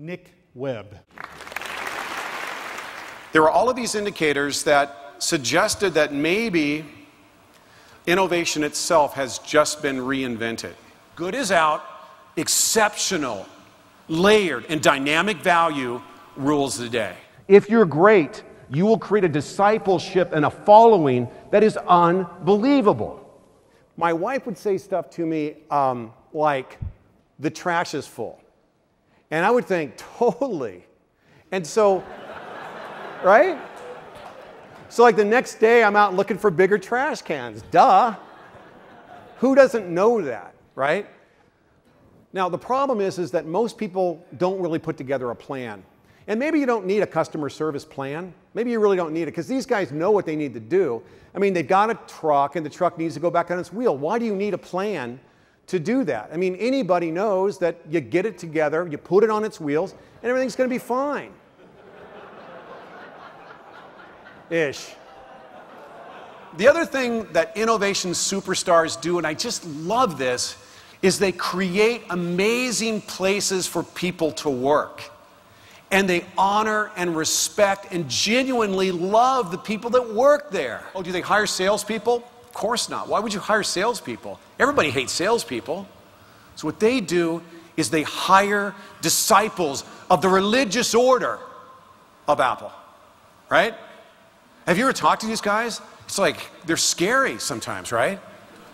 Nick Webb. There were all of these indicators that suggested that maybe innovation itself has just been reinvented. Good is out, exceptional, layered, and dynamic value rules the day. If you're great, you will create a discipleship and a following that is unbelievable. My wife would say stuff to me like, the trash is full. And I would think, totally. And so, right? So like the next day, I'm out looking for bigger trash cans. Duh. Who doesn't know that, right? Now, the problem is that most people don't really put together a plan. And maybe you don't need a customer service plan. Maybe you really don't need it, because these guys know what they need to do. I mean, they've got a truck, and the truck needs to go back on its wheel. Why do you need a plan to do that? I mean, anybody knows that you get it together, you put it on its wheels, and everything's going to be fine. Ish. The other thing that innovation superstars do, and I just love this, is they create amazing places for people to work. And they honor and respect and genuinely love the people that work there. Oh, do they hire salespeople? Of course not. Why would you hire salespeople? Everybody hates salespeople. So what they do is they hire disciples of the religious order of Apple, right? Have you ever talked to these guys? It's like they're scary sometimes, right?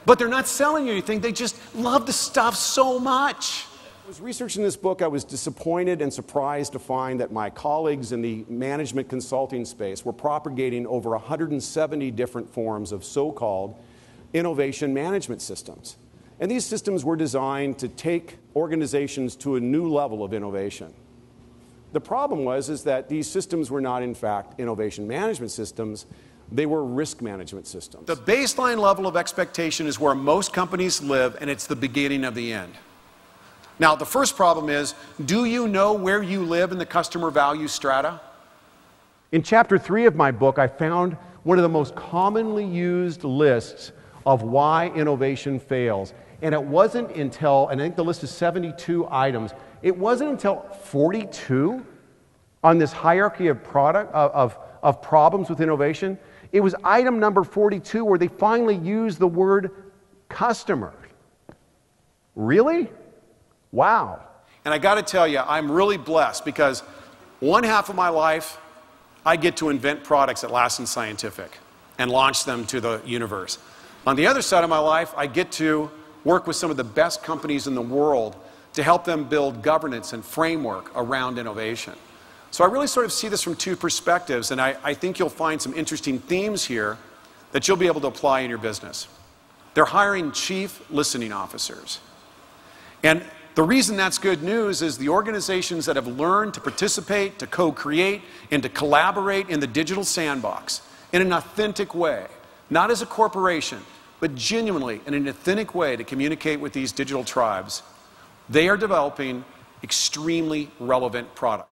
But they're not selling you anything. They just love the stuff so much. I was researching this book. I was disappointed and surprised to find that my colleagues in the management consulting space were propagating over 170 different forms of so-called innovation management systems. And these systems were designed to take organizations to a new level of innovation. The problem was that these systems were not, in fact, innovation management systems. They were risk management systems. The baseline level of expectation is where most companies live, and it's the beginning of the end. Now, the first problem is, do you know where you live in the customer value strata? In chapter 3 of my book, I found one of the most commonly used lists of why innovation fails. And it wasn't until, and I think the list is 72 items, it wasn't until 42 on this hierarchy of problems with innovation. It was item number 42 where they finally used the word customer. Really? Wow. And I got to tell you, I'm really blessed because one half of my life, I get to invent products at Lassen Scientific and launch them to the universe. On the other side of my life, I get to work with some of the best companies in the world to help them build governance and framework around innovation. So I really sort of see this from two perspectives, and I think you'll find some interesting themes here that you'll be able to apply in your business. They're hiring chief listening officers. And the reason that's good news is the organizations that have learned to participate, to co-create, and to collaborate in the digital sandbox in an authentic way, not as a corporation, but genuinely in an authentic way to communicate with these digital tribes, they are developing extremely relevant products.